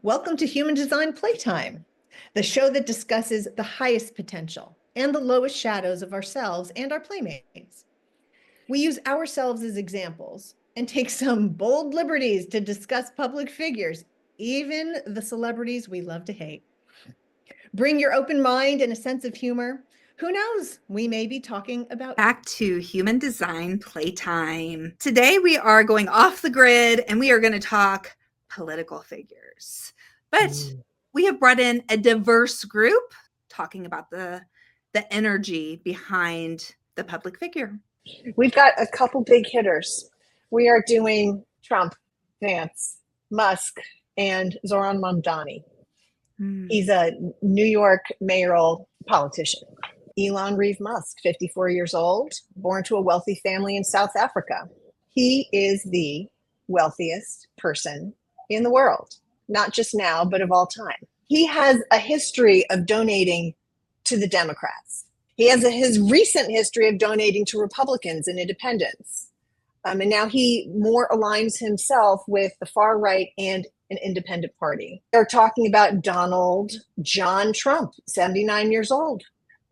Welcome to Human Design Playtime, the show that discusses the highest potential and the lowest shadows of ourselves and our playmates. We use ourselves as examples and take some bold liberties to discuss public figures, even the celebrities we love to hate. Bring your open mind and a sense of humor. Who knows? We may be talking about back to Human Design Playtime. Today we are going off the grid and we are going to talk political figures. But we have brought in a diverse group talking about the energy behind the public figure. We've got a couple big hitters. We are doing Trump, Vance, Musk, and Zohran Mamdani. He's a New York mayoral politician. Elon Musk, 54 years old, born to a wealthy family in South Africa. He is the wealthiest person in the world, not just now, but of all time. He has a history of donating to the Democrats. He has his recent history of donating to Republicans and independents. And now he more aligns himself with the far right and an independent party. They're talking about Donald John Trump, 79 years old,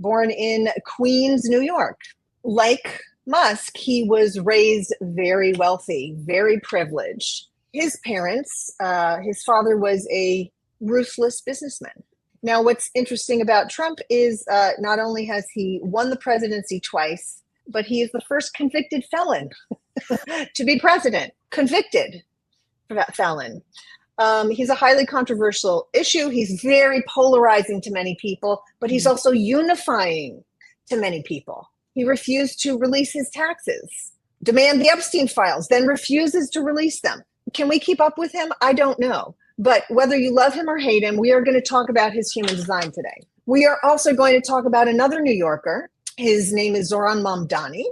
born in Queens, New York. Like Musk, he was raised very wealthy, very privileged. His parents, his father was a ruthless businessman. Now, what's interesting about Trump is not only has he won the presidency twice, but he is the first convicted felon to be president. Convicted felon. He's a highly controversial issue. He's very polarizing to many people, but he's also unifying to many people. He refused to release his taxes, demand the Epstein files, then refuses to release them. Can we keep up with him? I don't know. But whether you love him or hate him, we are going to talk about his human design today. We are also going to talk about another New Yorker. His name is Zohran Mamdani.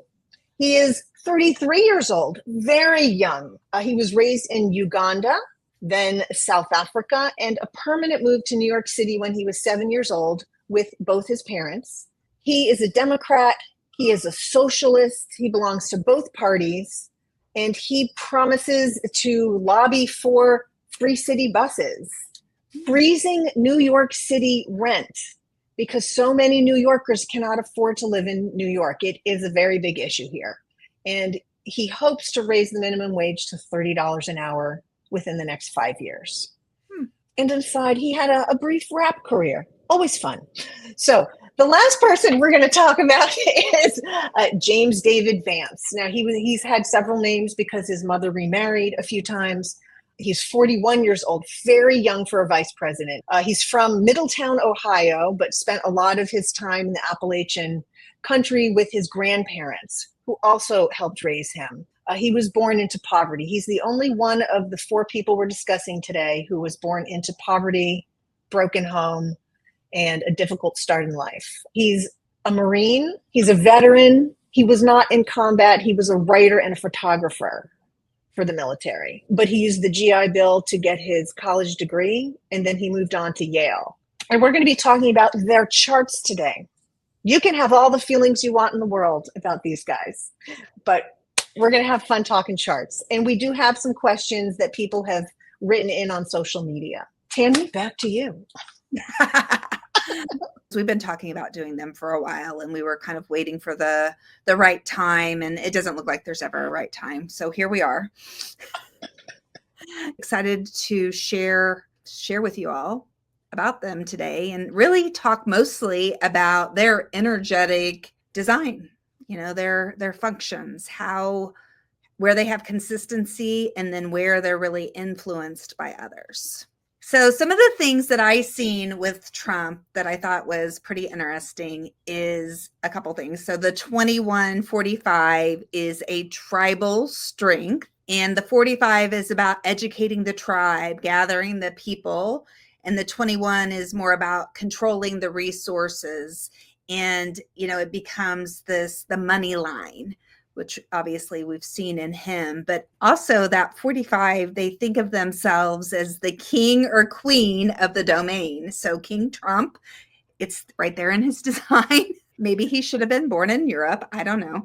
He is 33 years old, very young. He was raised in Uganda, then South Africa, and a permanent move to New York City when he was 7 years old with both his parents. He is a Democrat. He is a socialist. He belongs to both parties, and he promises to lobby for free city buses, freezing New York City rent because so many New Yorkers cannot afford to live in New York. It is a very big issue here. And he hopes to raise the minimum wage to $30 an hour within the next 5 years. And aside, he had a brief rap career. Always fun. So the last person we're going to talk about is James David Vance. Now, he's had several names because his mother remarried a few times. He's 41 years old, very young for a vice president. He's from Middletown, Ohio, but spent a lot of his time in the Appalachian country with his grandparents, who also helped raise him. He was born into poverty. He's the only one of the four people we're discussing today who was born into poverty, broken home, and a difficult start in life. He's a Marine. He's a veteran. He was not in combat. He was a writer and a photographer for the military, but he used the GI Bill to get his college degree, and then he moved on to Yale. And we're going to be talking about their charts today. You can have all the feelings you want in the world about these guys, but we're going to have fun talking charts. And we do have some questions that people have written in on social media. Tammy, back to you. We've been talking about doing them for a while, and we were kind of waiting for the right time, and it doesn't look like there's ever a right time. So here we are. Excited to share with you all about them today and really talk mostly about their energetic design, their functions, where they have consistency, and then where they're really influenced by others. So some of the things that I seen with Trump that I thought was pretty interesting is a couple things. So the 2145 is a tribal strength, and the 45 is about educating the tribe, gathering the people, and the 21 is more about controlling the resources. And, it becomes the money line, which obviously we've seen in him, but also that 45, they think of themselves as the king or queen of the domain. So King Trump, it's right there in his design. Maybe he should have been born in Europe. I don't know.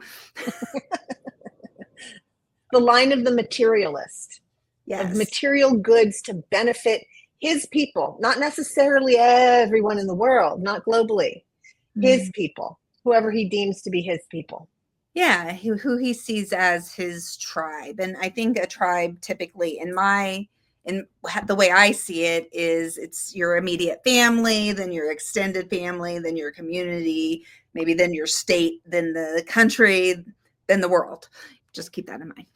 The line of the materialist, yes. Of material goods to benefit his people, not necessarily everyone in the world, not globally, his people, whoever he deems to be his people. Yeah, who he sees as his tribe. And I think a tribe typically in the way I see it is it's your immediate family, then your extended family, then your community, maybe then your state, then the country, then the world. Just keep that in mind.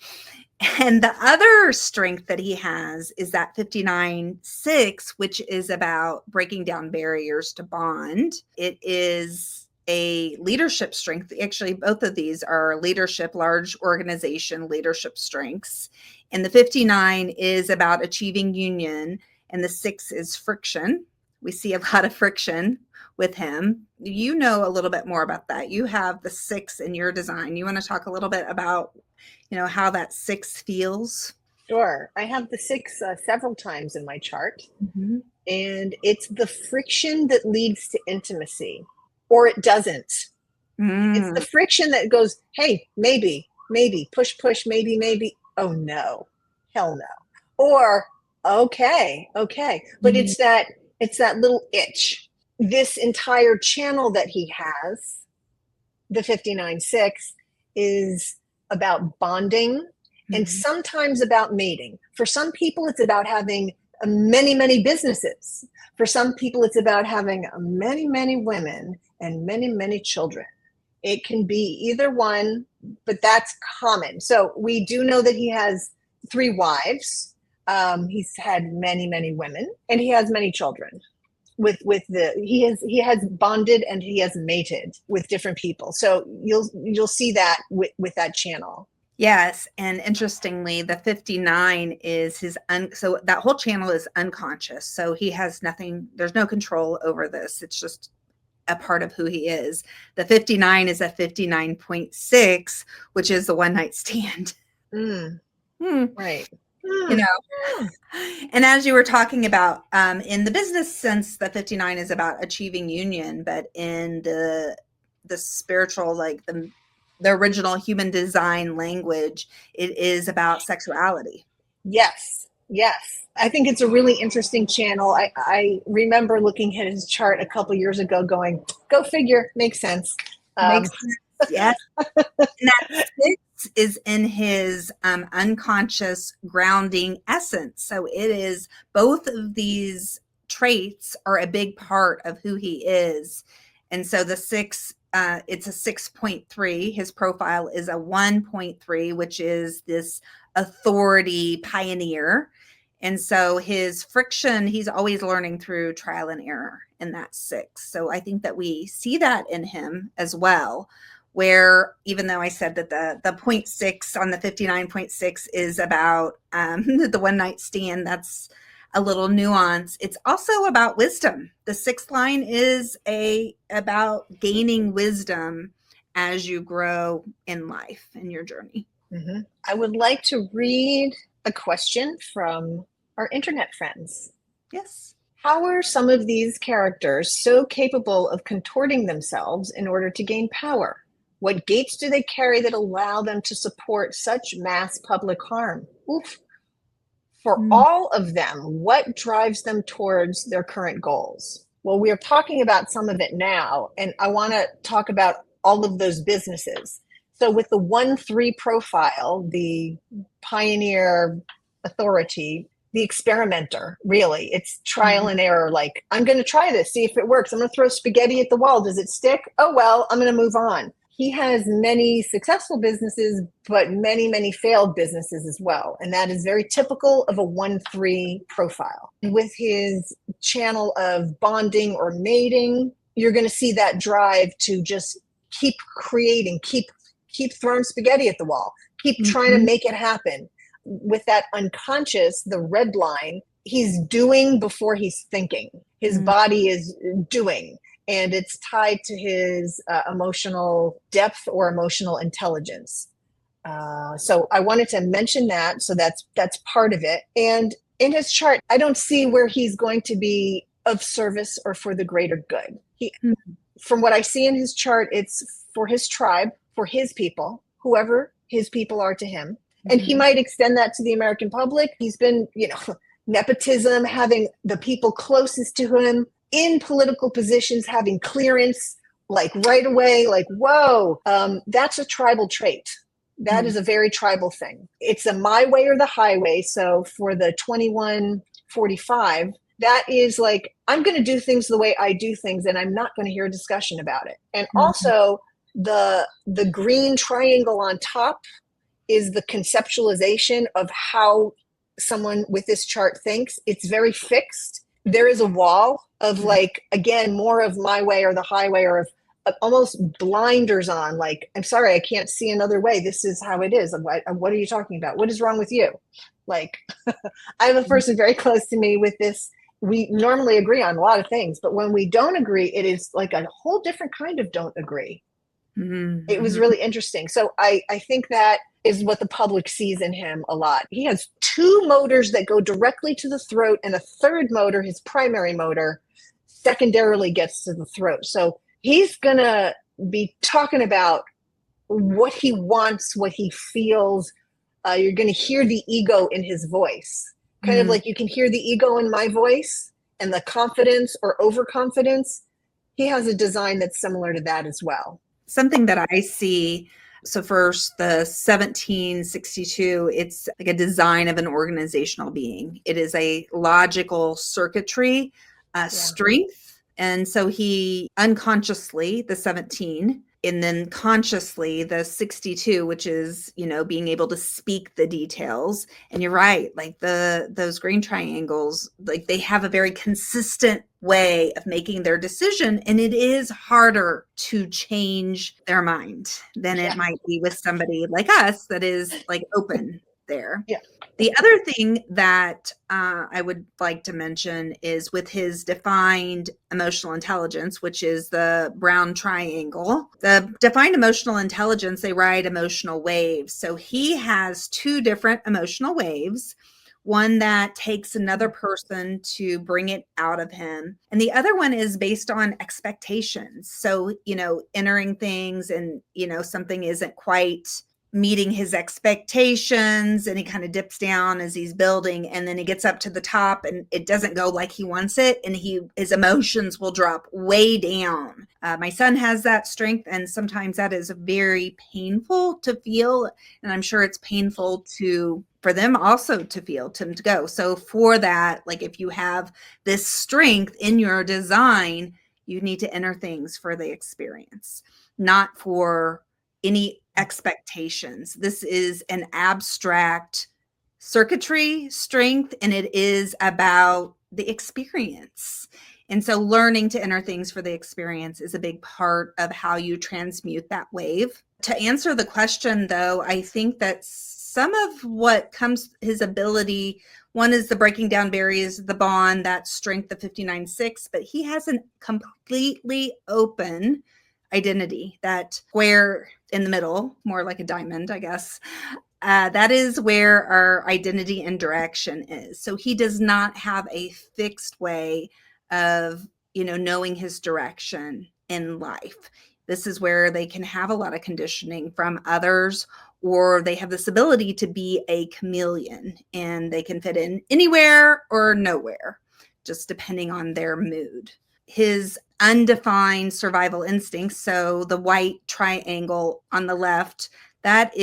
And the other strength that he has is that 59-6, which is about breaking down barriers to bond. It is a leadership strength. Actually, both of these are leadership, large organization leadership strengths. And the 59 is about achieving union, and the 6 is friction. We see a lot of friction with him. You know a little bit more about that. You have the 6 in your design. You want to talk a little bit about, how that 6 feels? Sure. I have the 6 several times in my chart, and it's the friction that leads to intimacy, or it doesn't. It's the friction that goes, hey, maybe, push, maybe, oh no, hell no. Or, okay. But it's that little itch. This entire channel that he has, the 59-6, is about bonding and sometimes about mating. For some people, it's about having many businesses. For some people, it's about having many women and many children. It can be either one, but that's common. So we do know that he has 3 wives. He's had many women, and he has many children. He has bonded and he has mated with different people. So you'll see that with that channel. Yes, and interestingly, the 59 is so that whole channel is unconscious. So he has nothing. There's no control over this. It's just a part of who he is. The 59 is a 59.6, which is the one night stand. Right. And as you were talking about, in the business sense, the 59 is about achieving union, but in the spiritual, like the original human design language, it is about sexuality. Yes. I think it's a really interesting channel. I remember looking at his chart a couple years ago going, go figure, makes sense. Makes sense. Yes. And that 6 is in his unconscious grounding essence. So it is, both of these traits are a big part of who he is. And so the 6, it's a 6.3. His profile is a 1.3, which is this authority pioneer. And so his friction, he's always learning through trial and error in that 6. So I think that we see that in him as well, where even though I said that the 0.6 on the 59.6 is about the one night stand, that's a little nuance. It's also about wisdom. The 6th line is about gaining wisdom as you grow in life, in your journey. I would like to read a question from our internet friends. Yes. How are some of these characters so capable of contorting themselves in order to gain power? What gates do they carry that allow them to support such mass public harm? Oof. For all of them, what drives them towards their current goals? Well, we are talking about some of it now, and I want to talk about all of those businesses. So with the 1-3 profile, the pioneer authority, the experimenter, really, it's trial and error. Like, I'm going to try this, see if it works. I'm going to throw spaghetti at the wall. Does it stick? Oh, well, I'm going to move on. He has many successful businesses, but many failed businesses as well. And that is very typical of a 1-3 profile. With his channel of bonding or mating, you're going to see that drive to just keep creating, keep throwing spaghetti at the wall, keep trying to make it happen. With that unconscious, the red line, he's doing before he's thinking. His body is doing. And it's tied to his emotional depth or emotional intelligence. So I wanted to mention that. So that's part of it. And in his chart, I don't see where he's going to be of service or for the greater good. From what I see in his chart, it's for his tribe, for his people, whoever his people are to him. And he might extend that to the American public. He's been, nepotism, having the people closest to him in political positions, having clearance like right away, like, whoa, that's a tribal trait. That is a very tribal thing. It's a my way or the highway. So for the 2145, that is like, I'm going to do things the way I do things, and I'm not going to hear a discussion about it. And also the green triangle on top is the conceptualization of how someone with this chart thinks. It's very fixed. There is a wall of like, again, more of my way or the highway, or of almost blinders on, like, I'm sorry, I can't see another way. This is how it is. What are you talking about? What is wrong with you? Like, I have a person very close to me with this. We normally agree on a lot of things, but when we don't agree, it is like a whole different kind of don't agree. It was really interesting. So I think that is what the public sees in him a lot. He has two motors that go directly to the throat, and a third motor, his primary motor, secondarily gets to the throat. So he's going to be talking about what he wants, what he feels. You're going to hear the ego in his voice. Kind of like you can hear the ego in my voice and the confidence or overconfidence. He has a design that's similar to that as well. Something that I see, so first, the 1762, it's like a design of an organizational being. It is a logical circuitry, strength. And so he unconsciously, the 17, and then consciously the 62, which is, being able to speak the details. And you're right, like those green triangles, like they have a very consistent way of making their decision. And it is harder to change their mind than it might be with somebody like us that is like open there. Yeah. The other thing that I would like to mention is with his defined emotional intelligence, which is the brown triangle. The defined emotional intelligence, they ride emotional waves. So he has two different emotional waves, one that takes another person to bring it out of him. And the other one is based on expectations. So, entering things and, something isn't quite meeting his expectations, and he kind of dips down as he's building, and then he gets up to the top and it doesn't go like he wants it, and his emotions will drop way down. My son has that strength, and sometimes that is very painful to feel, and I'm sure it's painful for them also to feel, to go. So for that, like if you have this strength in your design, you need to enter things for the experience, not for any expectations. This is an abstract circuitry strength, and it is about the experience. And so learning to enter things for the experience is a big part of how you transmute that wave. To answer the question, though, I think that some of what comes, his ability, one is the breaking down barriers, the bond, that strength of 59.6, but he has a completely open identity, that square in the middle, more like a diamond, I guess. That is where our identity and direction is. So he does not have a fixed way of, knowing his direction in life. This is where they can have a lot of conditioning from others, or they have this ability to be a chameleon, and they can fit in anywhere or nowhere, just depending on their mood. His undefined survival instincts, so the white triangle on the left, that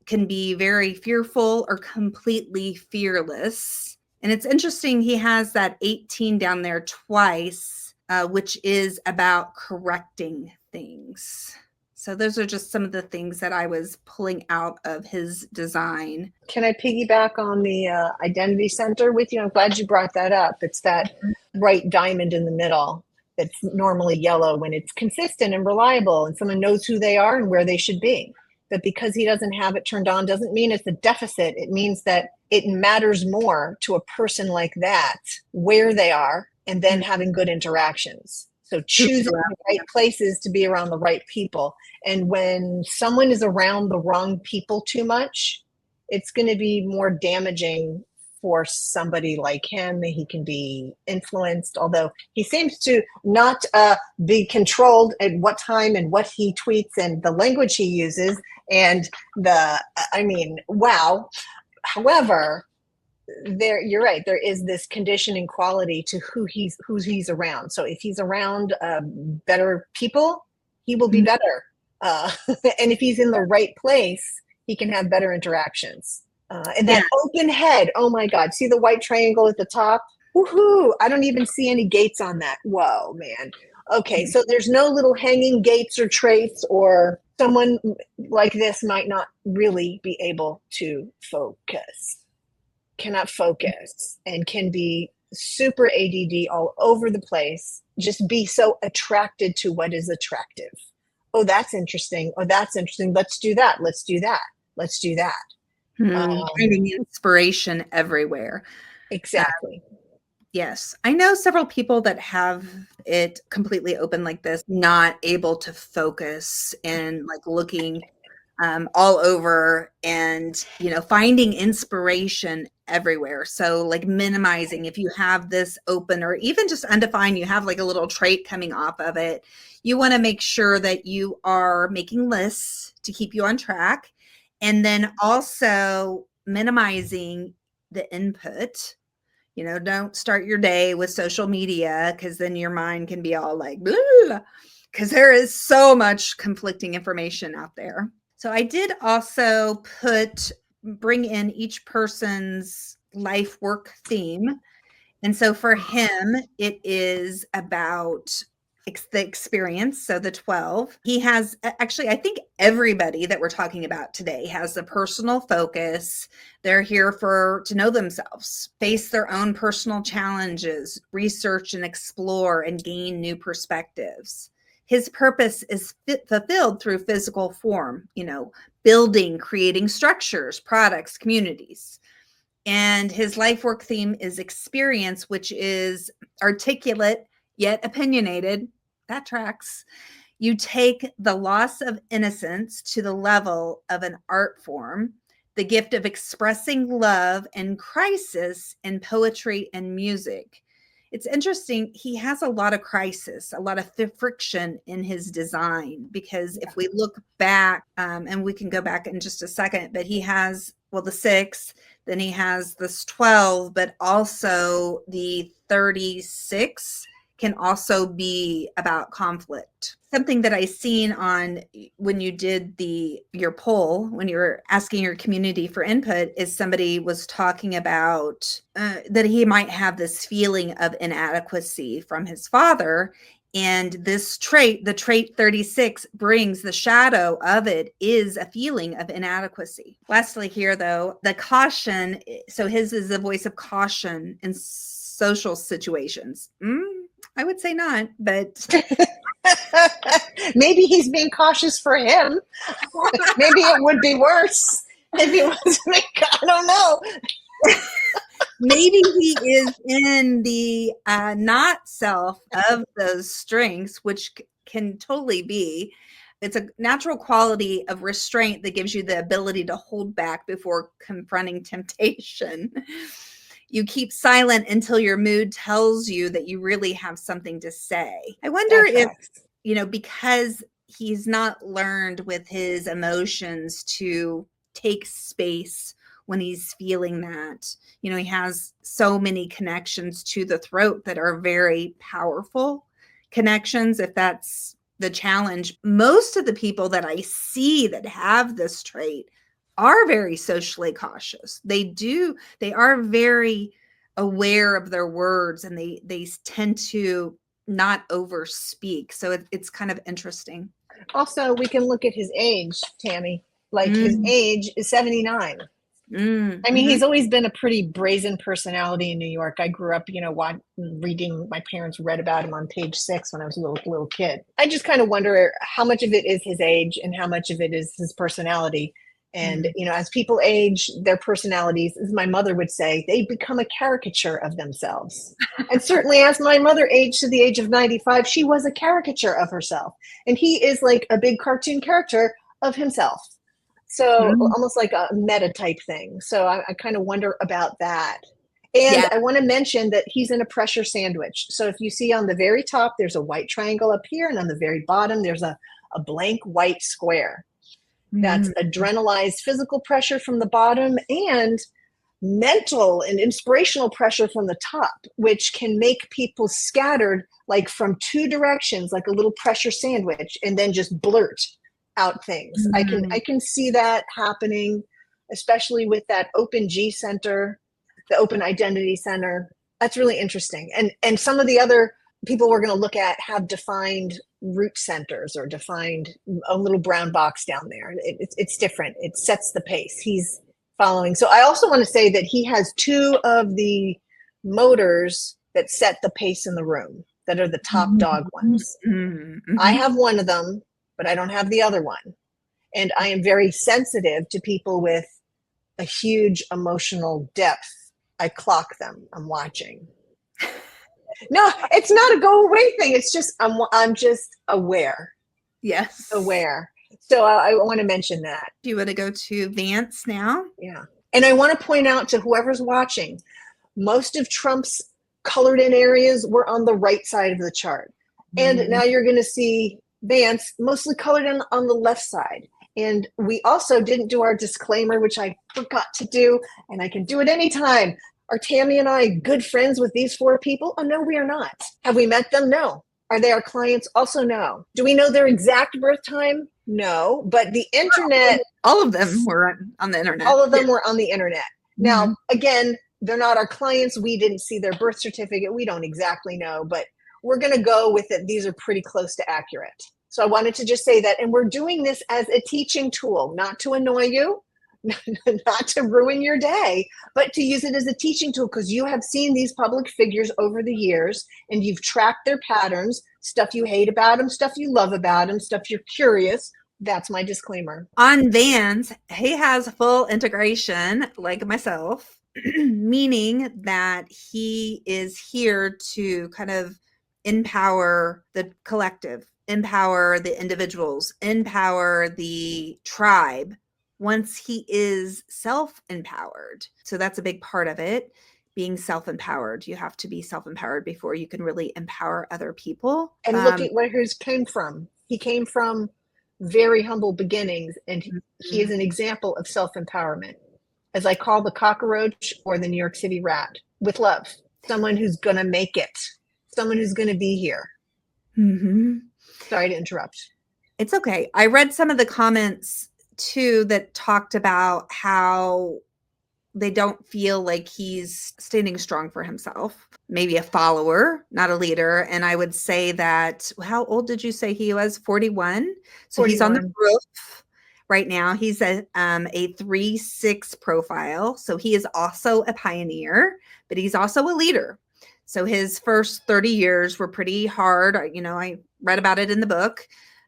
can be very fearful or completely fearless. And it's interesting, he has that 18 down there twice, which is about correcting things. So those are just some of the things that I was pulling out of his design. Can I piggyback on the identity center with you? I'm glad you brought that up. It's that bright diamond in the middle that's normally yellow when it's consistent and reliable and someone knows who they are and where they should be. But because he doesn't have it turned on doesn't mean it's a deficit. It means that it matters more to a person like that where they are, and then having good interactions. So choosing the right places to be around the right people. And when someone is around the wrong people too much, it's going to be more damaging for somebody like him. He can be influenced, although he seems to not be controlled at what time and what he tweets and the language he uses. And wow. However, you're right. There is this conditioning quality to who he's around. So if he's around better people, he will be better. And if he's in the right place, he can have better interactions. And that open head, oh my God, see the white triangle at the top? Woohoo! I don't even see any gates on that. Whoa, man. Okay, so there's no little hanging gates or traits, or someone like this might not really be able to focus, cannot focus, and can be super ADD all over the place, just be so attracted to what is attractive. Oh, that's interesting. Oh, that's interesting. Let's do that. Let's do that. Let's do that. Finding inspiration everywhere. Exactly. Yes. I know several people that have it completely open like this, not able to focus and like looking all over and, you know, finding inspiration everywhere. So like minimizing, if you have this open or even just undefined, you have like a little trait coming off of it, you want to make sure that you are making lists to keep you on track. And then also minimizing the input. You know, don't start your day with social media, because then your mind can be all like, because there is so much conflicting information out there. So I did also bring in each person's life work theme. And so for him, it is about the experience. So the 12, he has actually, I think everybody that we're talking about today has a personal focus. They're here to know themselves, face their own personal challenges, research and explore and gain new perspectives. His purpose is fulfilled through physical form, you know, building, creating structures, products, communities. And his life work theme is experience, which is articulate yet opinionated. That tracks. You take the loss of innocence to the level of an art form, the gift of expressing love and crisis in poetry and music. It's interesting. He has a lot of crisis, a lot of friction in his design, because if we look back, and we can go back in just a second, but he has, well, the 6, then he has this 12, but also the 36 can also be about conflict. Something that I seen on when you did your poll, when you were asking your community for input, is somebody was talking about that he might have this feeling of inadequacy from his father. And this trait, the trait 36, brings the shadow of it, is a feeling of inadequacy. Lastly here, though, the caution. So his is the voice of caution in social situations. I would say not, but maybe he's being cautious for him. Maybe it would be worse if he was. I don't know. Maybe he is in the not self of those strengths, which can totally be. It's a natural quality of restraint that gives you the ability to hold back before confronting temptation. You keep silent until your mood tells you that you really have something to say. I wonder if, you know, because he's not learned with his emotions to take space when he's feeling that, you know, he has so many connections to the throat that are very powerful connections. If that's the challenge, most of the people that I see that have this trait are very socially cautious. They are very aware of their words, and they tend to not overspeak. So it's kind of interesting. Also, we can look at his age, Tammy. Like his age is 79. I mean, he's always been a pretty brazen personality in New York. I grew up, you know, reading, my parents read about him on Page 6 when I was a little kid. I just kind of wonder how much of it is his age and how much of it is his personality. And, you know, as people age, their personalities, as my mother would say, they become a caricature of themselves. And certainly as my mother aged to the age of 95, she was a caricature of herself. And he is like a big cartoon character of himself. So almost like a meta type thing. So I kind of wonder about that. And I want to mention that he's in a pressure sandwich. So if you see on the very top, there's a white triangle up here. And on the very bottom, there's a blank white square. That's adrenalized physical pressure from the bottom and mental and inspirational pressure from the top, which can make people scattered like from two directions, like a little pressure sandwich, and then just blurt out things. I can see that happening, especially with that open G center, the open identity center. That's really interesting. And some of the other people we're going to look at have defined root centers or defined a little brown box down there. It's different. It sets the pace. He's following. So I also want to say that he has two of the motors that set the pace in the room that are the top dog ones. I have one of them, but I don't have the other one. And I am very sensitive to people with a huge emotional depth. I clock them. I'm watching. No, it's not a go away thing. It's just, I'm just aware. Yes. Aware. So I want to mention that. Do you want to go to Vance now? Yeah. And I want to point out to whoever's watching, most of Trump's colored in areas were on the right side of the chart. And now you're going to see Vance mostly colored in on the left side. And we also didn't do our disclaimer, which I forgot to do, and I can do it anytime. Are Tammy and I good friends with these four people? Oh, no, we are not. Have we met them? No. Are they our clients? Also, no. Do we know their exact birth time? No. But the internet. All of them were on the internet. All of them were on the internet. Now, again, they're not our clients. We didn't see their birth certificate. We don't exactly know, but we're going to go with it. These are pretty close to accurate. So I wanted to just say that. And we're doing this as a teaching tool, not to annoy you, not to ruin your day, but to use it as a teaching tool, because you have seen these public figures over the years and you've tracked their patterns, stuff you hate about them, stuff you love about them, stuff you're curious. That's my disclaimer. On Vance, he has full integration like myself, meaning that he is here to kind of empower the collective, empower the individuals, empower the tribe once he is self-empowered. So that's a big part of it, being self-empowered. You have to be self-empowered before you can really empower other people. And look at where he came from. He came from very humble beginnings, and he is an example of self-empowerment. As I call the cockroach or the New York City rat, with love. Someone who's going to make it. Someone who's going to be here. Sorry to interrupt. It's okay. I read some of the comments too that talked about how they don't feel like he's standing strong for himself. Maybe a follower, not a leader. And I would say that, how old did you say he was? 41? So 41. He's on the roof right now. He's a 3-6 profile. So he is also a pioneer, but he's also a leader. So his first 30 years were pretty hard. You know, I read about it in the book,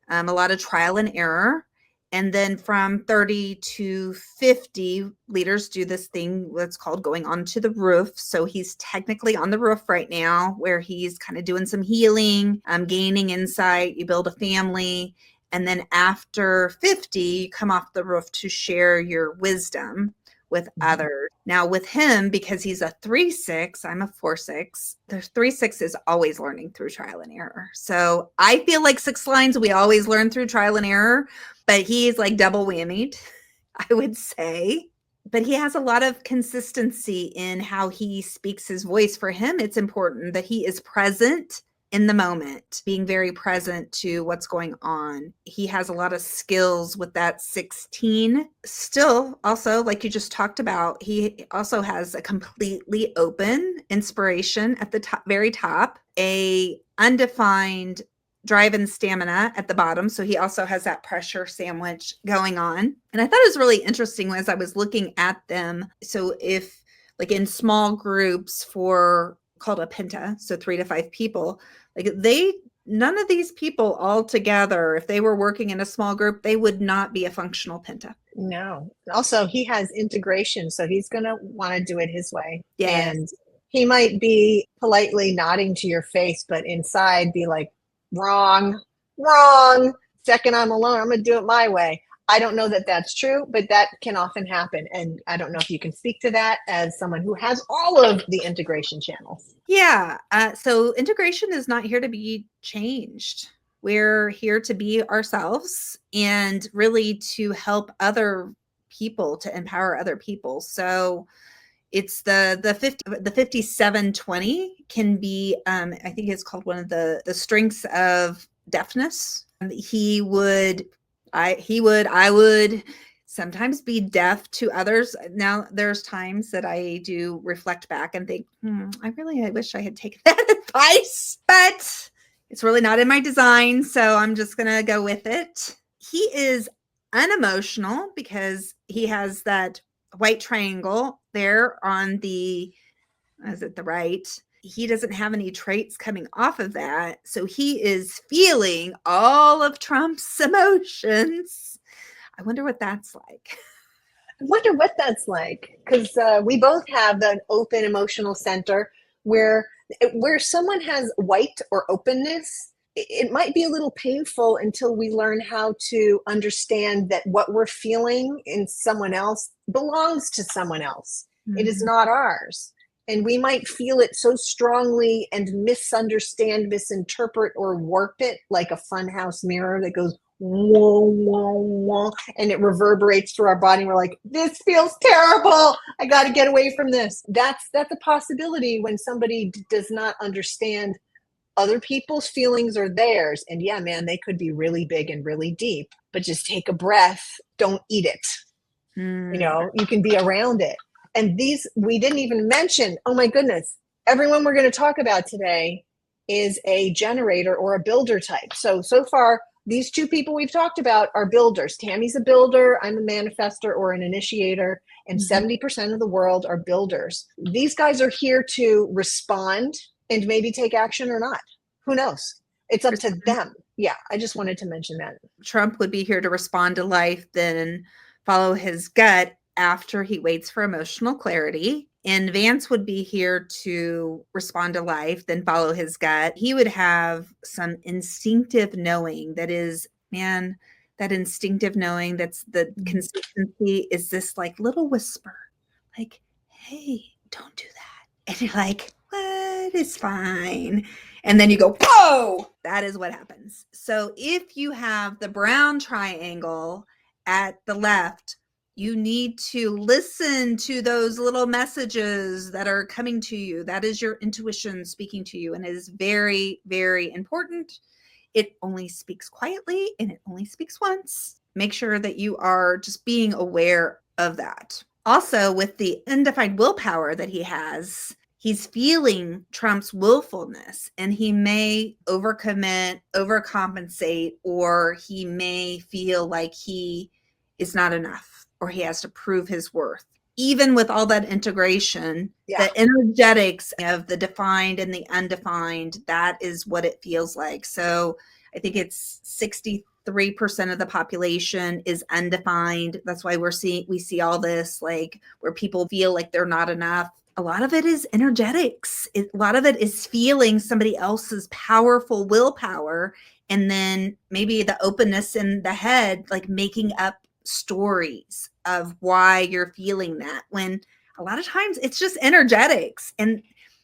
a lot of trial and error. And then from 30 to 50, leaders do this thing that's called going onto the roof. So he's technically on the roof right now, where he's kind of doing some healing, gaining insight. You build a family. And then after 50, you come off the roof to share your wisdom with others. Now with him, because he's a 3-6, I'm a 4-6. The 3-6 is always learning through trial and error. So I feel like 6 lines, we always learn through trial and error, but he's like double whammied, I would say. But he has a lot of consistency in how he speaks his voice. For him, it's important that he is present in the moment, being very present to what's going on. He has a lot of skills with that 16. Still, also, like you just talked about, he also has a completely open inspiration at the top, very top, a undefined drive and stamina at the bottom. So he also has that pressure sandwich going on. And I thought it was really interesting as I was looking at them. So if like in small groups for called a penta, so 3 to 5 people, like none of these people all together, if they were working in a small group, they would not be a functional penta. No. Also, he has integration, so he's going to want to do it his way. Yeah. And he might be politely nodding to your face, but inside be like, wrong. Second I'm alone, I'm going to do it my way. I don't know that that's true, but that can often happen. And I don't know if you can speak to that as someone who has all of the integration channels. Yeah. So integration is not here to be changed. We're here to be ourselves and really to help other people, to empower other people. So It's the 5720 can be, I think it's called one of the strengths of deafness. I would sometimes be deaf to others. Now there's times that I do reflect back and think, I wish I had taken that advice, but it's really not in my design. So I'm just going to go with it. He is unemotional because he has that white triangle there on the, is it the right? He doesn't have any traits coming off of that. So he is feeling all of Trump's emotions. I wonder what that's like. I wonder what that's like, because we both have that open emotional center where someone has white or openness. It might be a little painful until we learn how to understand that what we're feeling in someone else belongs to someone else. It is not ours. And we might feel it so strongly and misunderstand, misinterpret, or warp it like a funhouse mirror that goes whoa, whoa, whoa, and it reverberates through our body. And we're like, this feels terrible. I got to get away from this. That's a possibility when somebody does not understand other people's feelings or theirs. And yeah, man, they could be really big and really deep, but just take a breath. Don't eat it. You can be around it. And these, we didn't even mention, oh my goodness, everyone we're going to talk about today is a generator or a builder type. So far, these two people we've talked about are builders. Tammy's a builder, I'm a manifestor or an initiator, and 70% of the world are builders. These guys are here to respond and maybe take action or not. Who knows? It's up to them. Yeah, I just wanted to mention that. Trump would be here to respond to life, then follow his gut after he waits for emotional clarity. And Vance would be here to respond to life, then follow his gut. He would have some instinctive knowing that is, man, that instinctive knowing, that's the consistency, is this like little whisper, like, hey, don't do that. And you're like, what is fine? And then you go, whoa, that is what happens. So if you have the brown triangle at the left, you need to listen to those little messages that are coming to you. That is your intuition speaking to you. And it is very, very important. It only speaks quietly and it only speaks once. Make sure that you are just being aware of that. Also, with the undefined willpower that he has, he's feeling Trump's willfulness, and he may overcommit, overcompensate, or he may feel like he is not enough, or he has to prove his worth. Even with all that integration, the energetics of the defined and the undefined, that is what it feels like. So I think it's 63% of the population is undefined. That's why we see all this, like, where people feel like they're not enough. A lot of it is energetics. A lot of it is feeling somebody else's powerful willpower, and then maybe the openness in the head, like making up stories of why you're feeling that, when a lot of times it's just energetics, and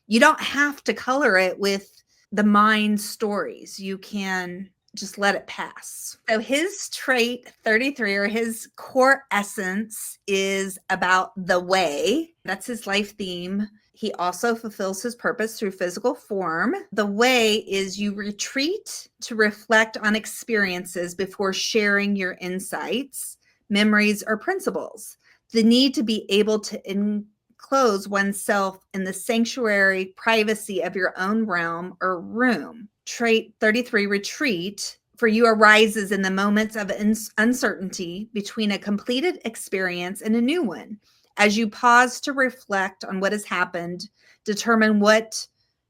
you don't have to color it with the mind stories. You can just let it pass. So his trait 33, or his core essence, is about the way. That's his life theme. He also fulfills his purpose through physical form. The way is you retreat to reflect on experiences before sharing your insights, memories, or principles. The need to be able to enclose oneself in the sanctuary privacy of your own realm or room. Trait 33, retreat, for you arises in the moments of uncertainty between a completed experience and a new one. As you pause to reflect on what has happened, determine what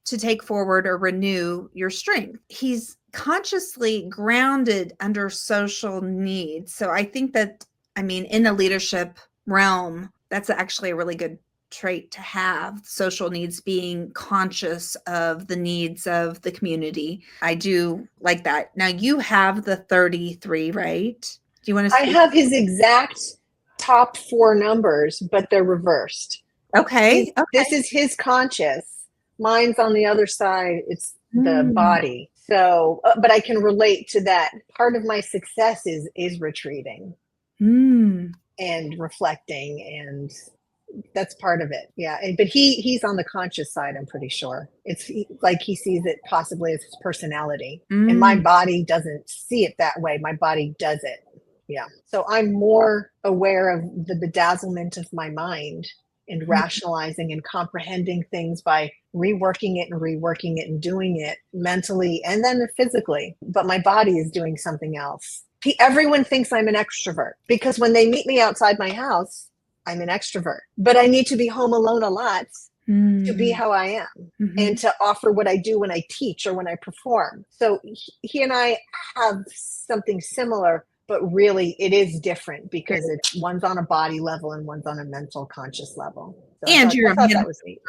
to take forward or renew your strength. He's consciously grounded under social needs. So I think that, in the leadership realm, that's actually a really good trait to have. Social needs, being conscious of the needs of the community. I do like that. Now you have the 33, right? Do you want to speak? I have his exact top 4 numbers, but they're reversed. Okay. This is his conscious. Mine's on the other side. It's the body. So, but I can relate to that. Part of my success is retreating and reflecting and That's part of it. Yeah. But he's on the conscious side, I'm pretty sure. It's like he sees it possibly as his personality. And my body doesn't see it that way. My body does it. Yeah. So I'm more aware of the bedazzlement of my mind and rationalizing and comprehending things by reworking it and doing it mentally and then physically. But my body is doing something else. Everyone thinks I'm an extrovert because when they meet me outside my house, I'm an extrovert, but I need to be home alone a lot to be how I am and to offer what I do when I teach or when I perform. So he and I have something similar, but really it is different because it's one's on a body level and one's on a mental conscious level. So And I thought that was neat.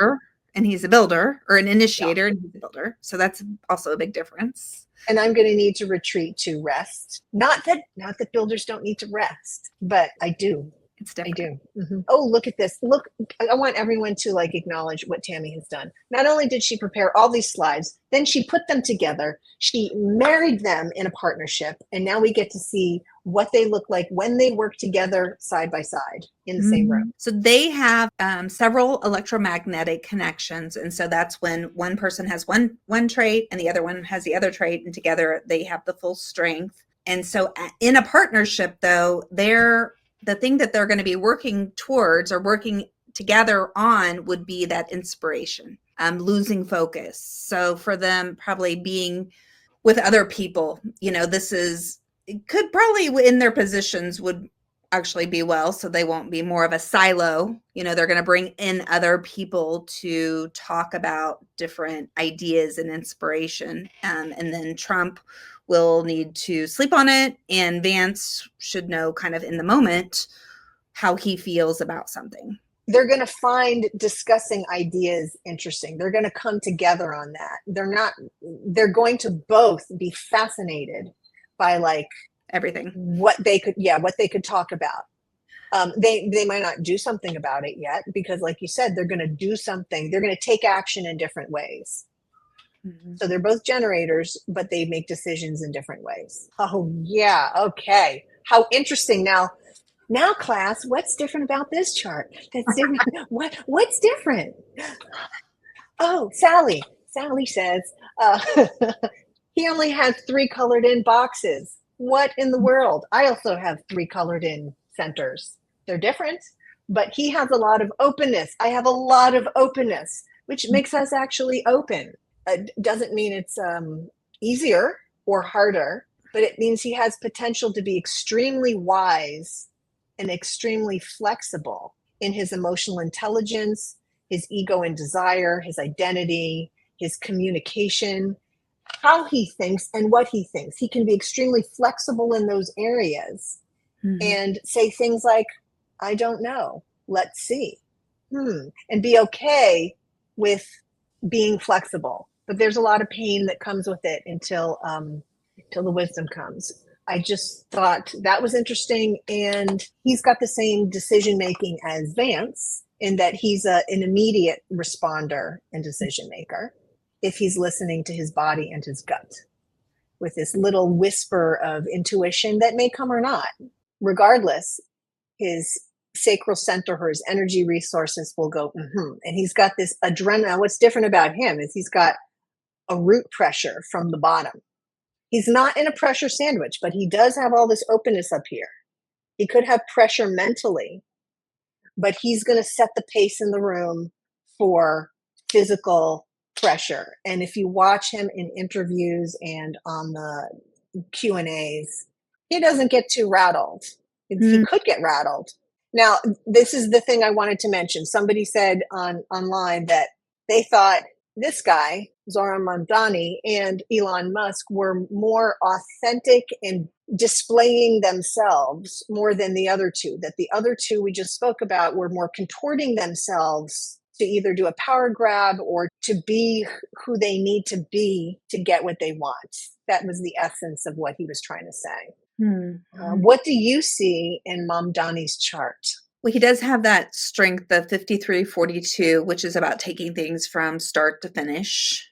And he's a builder or an initiator and he's a builder. So that's also a big difference. And I'm going to need to retreat to rest. Not that builders don't need to rest, but I do. It's different. I do. Mm-hmm. Oh, look at this. Look, I want everyone to acknowledge what Tammy has done. Not only did she prepare all these slides, then she put them together. She married them in a partnership. And now we get to see what they look like when they work together side by side in the same room. So they have several electromagnetic connections. And so that's when one person has one trait and the other one has the other trait. And together they have the full strength. And so in a partnership, though, the thing that they're going to be working towards or working together on would be that inspiration, losing focus. So for them, probably being with other people, it could probably in their positions would actually be well. So they won't be more of a silo. They're going to bring in other people to talk about different ideas and inspiration. And then Trump will need to sleep on it. And Vance should know kind of in the moment how he feels about something. They're going to find discussing ideas interesting. They're going to come together on that. They're going to both be fascinated by everything, what they could talk about. They might not do something about it yet because like you said, they're going to do something. They're going to take action in different ways. So they're both generators, but they make decisions in different ways. Oh, yeah. Okay. How interesting. Now, class, what's different about this chart? That's different. What's different? Oh, Sally says he only has 3 colored in boxes. What in the world? I also have 3 colored in centers. They're different, but he has a lot of openness. I have a lot of openness, which makes us actually open. Doesn't mean it's easier or harder, but it means he has potential to be extremely wise and extremely flexible in his emotional intelligence, his ego and desire, his identity, his communication, how he thinks and what he thinks. He can be extremely flexible in those areas and say things like, I don't know, let's see, and be okay with being flexible. But there's a lot of pain that comes with it until the wisdom comes. I just thought that was interesting. And he's got the same decision making as Vance in that he's an immediate responder and decision maker if he's listening to his body and his gut with this little whisper of intuition that may come or not. Regardless, his sacral center or his energy resources will go, and he's got this adrenaline. What's different about him is he's got a root pressure from the bottom. He's not in a pressure sandwich, but he does have all this openness up here. He could have pressure mentally, but he's going to set the pace in the room for physical pressure. And if you watch him in interviews and on the Q&As, he doesn't get too rattled. He could get rattled. Now, this is the thing I wanted to mention. Somebody said online that they thought this guy, Zohran Mamdani, and Elon Musk were more authentic and displaying themselves more than the other two, that the other two we just spoke about were more contorting themselves to either do a power grab or to be who they need to be to get what they want. That was the essence of what he was trying to say. What do you see in Mamdani's chart? Well, he does have that strength of 53-42, which is about taking things from start to finish.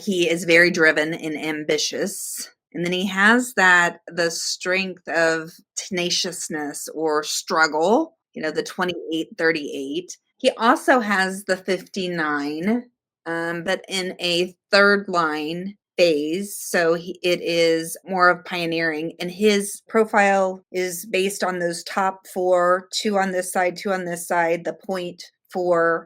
He is very driven and ambitious. And then he has the strength of tenaciousness or struggle, the 28-38. He also has the 59, but in a third line phase. So it is more of pioneering. And his profile is based on those top 4, 2 on this side, 2 on this side, the 0.4,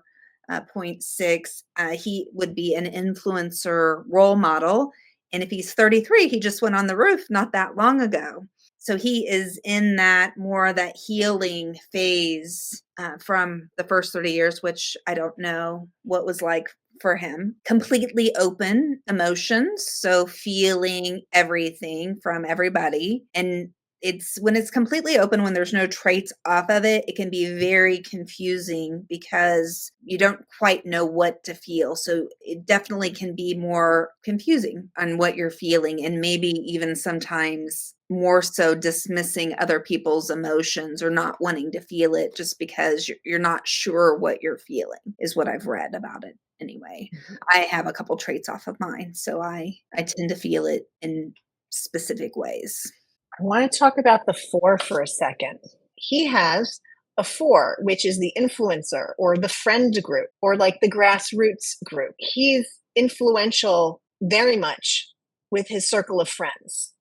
0.6. He would be an influencer role model. And if he's 33, he just went on the roof not that long ago. So he is in that more that healing phase from the first 30 years, which I don't know what was like for him. Completely open emotions. So feeling everything from everybody. And it's when it's completely open, when there's no traits off of it, it can be very confusing because you don't quite know what to feel. So it definitely can be more confusing on what you're feeling, and maybe even sometimes more so dismissing other people's emotions or not wanting to feel it just because you're not sure what you're feeling, is what I've read about it anyway. I have a couple traits off of mine, so I tend to feel it in specific ways. I want to talk about the 4 for a second. He has a 4, which is the influencer or the friend group or like the grassroots group. He's influential very much with his circle of friends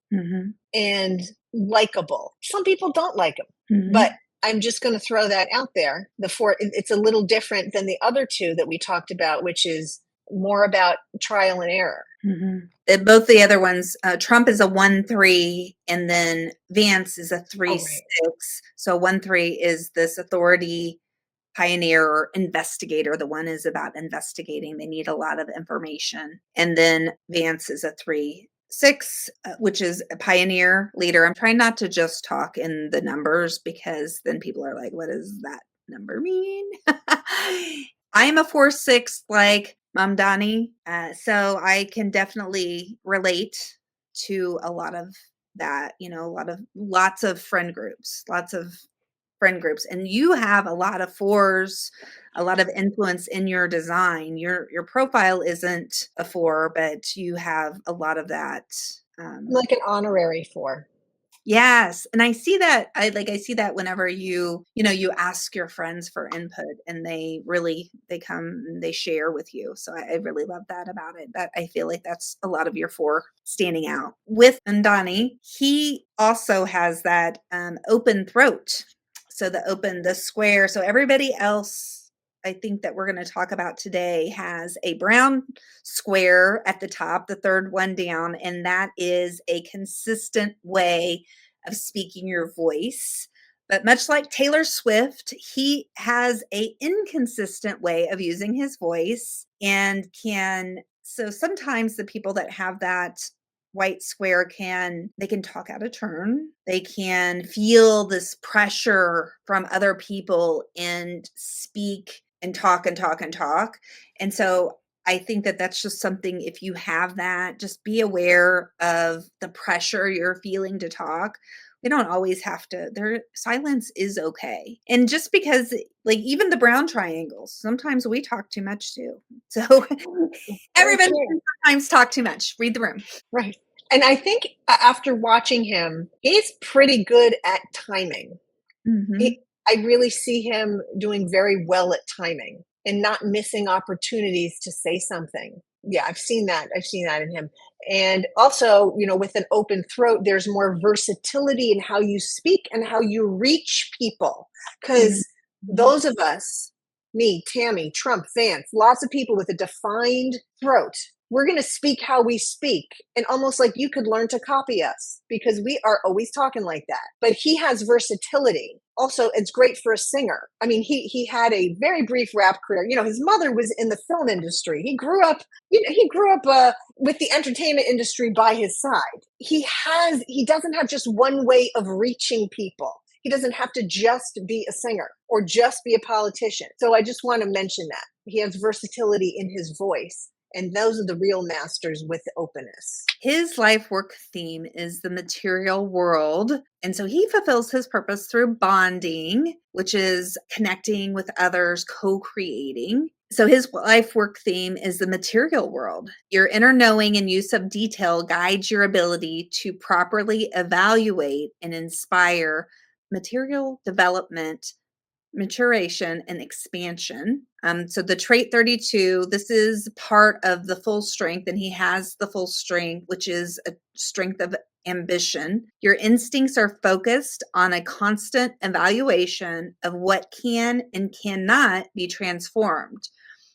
and likable. Some people don't like him, but I'm just going to throw that out there. The 4, it's a little different than the other 2 that we talked about, which is more about trial and error. Both the other ones, Trump is a 1-3, and then Vance is a 3-6. So 1-3 is this authority, pioneer, or investigator. The one is about investigating. They need a lot of information. And then Vance is a 3-6, which is a pioneer, leader. I'm trying not to just talk in the numbers because then people are like, what does that number mean? I'm a 4-6 like Mamdani. So I can definitely relate to a lot of that, lots of friend groups. And you have a lot of 4s, a lot of influence in your design. Your profile isn't a 4, but you have a lot of that. Like an honorary 4. Yes. And I see that. I see that whenever you ask your friends for input, and they come and they share with you. So I really love that about it. That I feel like that's a lot of your 4 standing out. With Mamdani, he also has that open throat. So the square. So everybody else, I think, that we're going to talk about today has a brown square at the top, the third one down, and that is a consistent way of speaking your voice. But much like Taylor Swift, he has a inconsistent way of using his voice, and so sometimes the people that have that white square can talk out of turn. They can feel this pressure from other people and speak and talk and talk and talk. And so I think that that's just something, if you have that, just be aware of the pressure you're feeling to talk. We don't always have to. Silence is okay. And just because, even the brown triangles, sometimes we talk too much too. So everybody can sometimes talk too much. Read the room. Right. And I think after watching him, he's pretty good at timing. I really see him doing very well at timing and not missing opportunities to say something. Yeah, I've seen that in him. And also, with an open throat, there's more versatility in how you speak and how you reach people. Because those of us, me, Tammy, Trump, Vance, lots of people with a defined throat, we're going to speak how we speak, and almost like you could learn to copy us because we are always talking like that. But he has versatility. Also, it's great for a singer. I mean, he had a very brief rap career. His mother was in the film industry. He grew up, with the entertainment industry by his side. He doesn't have just one way of reaching people. He doesn't have to just be a singer or just be a politician. So I just want to mention that. He has versatility in his voice. And those are the real masters with openness. His life work theme is the material world. And so he fulfills his purpose through bonding, which is connecting with others, co-creating. So his life work theme is the material world. Your inner knowing and use of detail guides your ability to properly evaluate and inspire material development maturation, and expansion. So the trait 32, this is part of the full strength, and he has the full strength, which is a strength of ambition. Your instincts are focused on a constant evaluation of what can and cannot be transformed.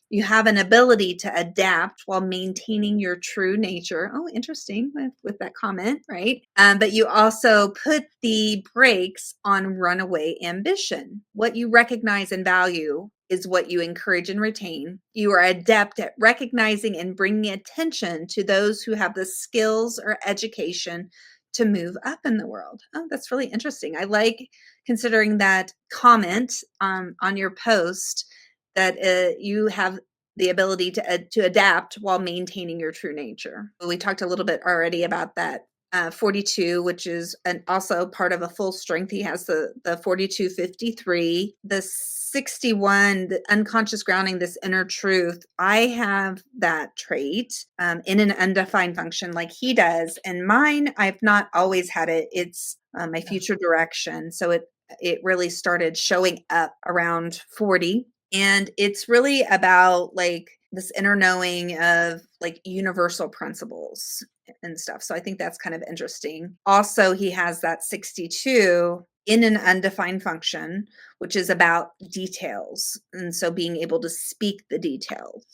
You have an ability to adapt while maintaining your true nature. Oh, interesting with that comment, right? But you also put the brakes on runaway ambition. What you recognize and value is what you encourage and retain. You are adept at recognizing and bringing attention to those who have the skills or education to move up in the world. Oh, that's really interesting. I like considering that comment on your post, that you have the ability to adapt while maintaining your true nature. We talked a little bit already about that 42, which is also part of a full strength. He has the 4253, the 61, the unconscious grounding, this inner truth. I have that trait in an undefined function like he does. And mine, I've not always had it. It's my future direction. So it really started showing up around 40. And it's really about like this inner knowing of like universal principles and stuff. So I think that's kind of interesting. Also, he has that 62 in an undefined function, which is about details. And so being able to speak the details.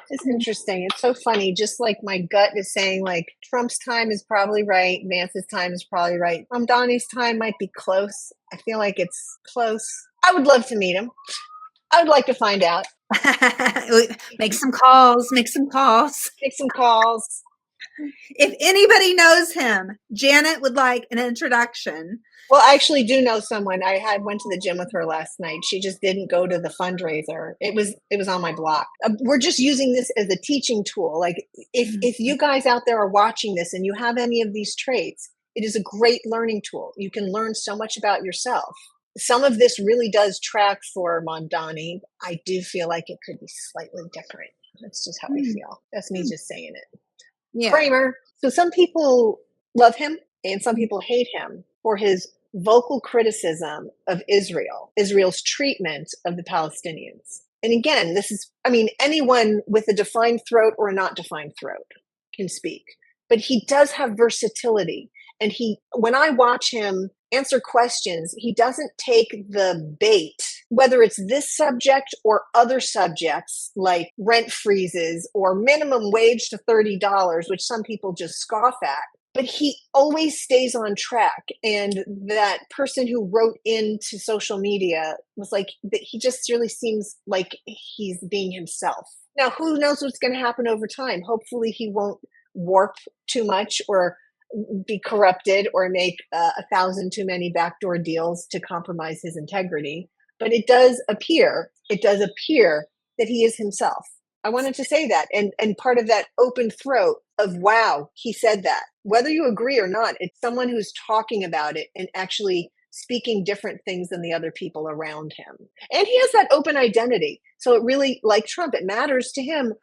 It's interesting. It's so funny. Just like my gut is saying, like, Trump's time is probably right. Vance's time is probably right. Mamdani's time might be close. I feel like it's close. I would love to meet him. I would like to find out. Make some calls. Make some calls. Make some calls. If anybody knows him, Janet would like an introduction. Well, I actually do know someone. I went to the gym with her last night. She just didn't go to the fundraiser. It was on my block. We're just using this as a teaching tool. Like if you guys out there are watching this and you have any of these traits, it is a great learning tool. You can learn so much about yourself. Some of this really does track for Mamdani. I do feel like it could be slightly different. That's just how I feel. That's me just saying it. Yeah. Kramer. So some people love him and some people hate him for his vocal criticism of Israel's treatment of the Palestinians. And again, anyone with a defined throat or a not defined throat can speak, but he does have versatility. And when I watch him answer questions, he doesn't take the bait, whether it's this subject or other subjects like rent freezes or minimum wage to $30, which some people just scoff at. But he always stays on track. And that person who wrote into social media was like, he just really seems like he's being himself. Now, who knows what's going to happen over time? Hopefully he won't warp too much or be corrupted or make 1,000 too many backdoor deals to compromise his integrity. But it does appear that he is himself. I wanted to say that. And part of that open throat of, wow, he said that. Whether you agree or not, it's someone who's talking about it and actually speaking different things than the other people around him. And he has that open identity. So it really, like Trump, it matters to him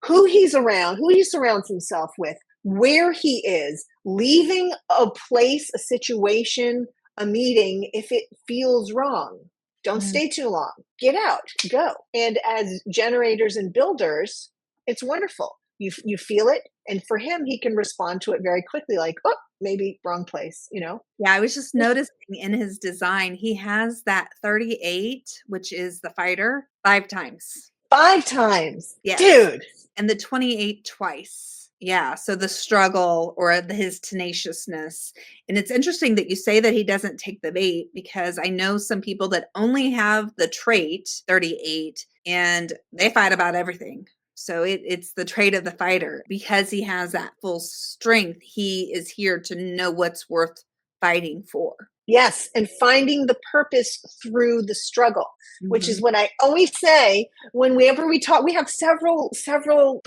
who he's around, who he surrounds himself with, where he is, leaving a place, a situation, a meeting if it feels wrong. Don't stay too long. Get out, go. And as generators and builders, it's wonderful. You feel it. And for him, he can respond to it very quickly, like, oh, maybe wrong place, Yeah, I was just noticing in his design, he has that 38, which is the fighter, 5 times. 5 times. Yes. Dude. And the 28 twice. Yeah. So the struggle or his tenaciousness. And it's interesting that you say that he doesn't take the bait, because I know some people that only have the trait 38 and they fight about everything. So it's the trait of the fighter. Because he has that full strength, he is here to know what's worth fighting for. Yes, and finding the purpose through the struggle, which is what I always say whenever we talk. We have several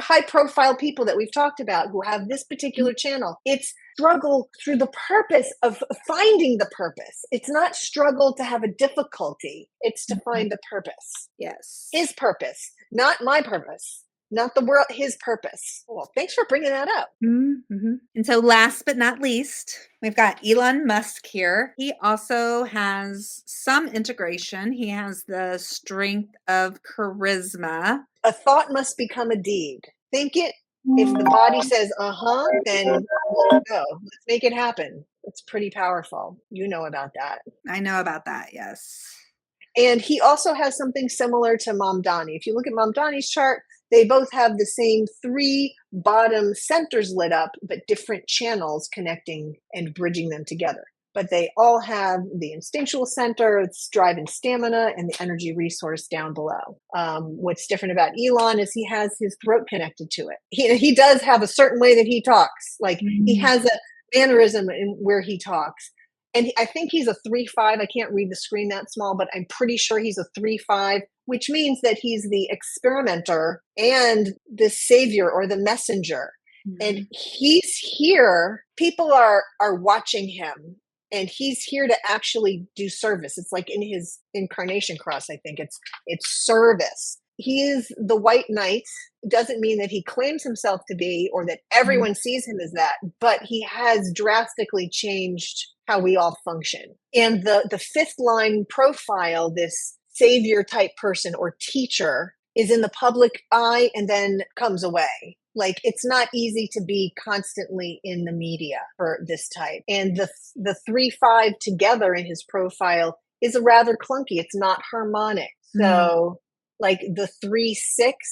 high-profile people that we've talked about who have this particular channel. It's struggle through the purpose of finding the purpose. It's not struggle to have a difficulty. It's to find the purpose. Yes. His purpose, not my purpose, not the world, his purpose. Well, thanks for bringing that up. Mm-hmm. And so last but not least, we've got Elon Musk here. He also has some integration. He has the strength of charisma. A thought must become a deed. Think it. If the body says, then let's go. Let's make it happen. It's pretty powerful. You know about that. I know about that, yes. And he also has something similar to Mamdani. If you look at Mamdani's chart, they both have the same 3 bottom centers lit up, but different channels connecting and bridging them together. But they all have the instinctual center, its drive and stamina, and the energy resource down below. What's different about Elon is he has his throat connected to it. He does have a certain way that he talks. Like he has a mannerism in where he talks. And I think he's a 3-5. I can't read the screen that small, but I'm pretty sure he's a 3-5, which means that he's the experimenter and the savior or the messenger. And he's here. People are watching him. And he's here to actually do service. It's like in his incarnation cross, I think it's service. He is the white knight. It doesn't mean that he claims himself to be or that everyone sees him as that, but he has drastically changed how we all function. And the 5th line profile, this savior type person or teacher, is in the public eye and then comes away. Like it's not easy to be constantly in the media for this type. And the 3-5 together in his profile is a rather clunky. It's not harmonic. So like the 3-6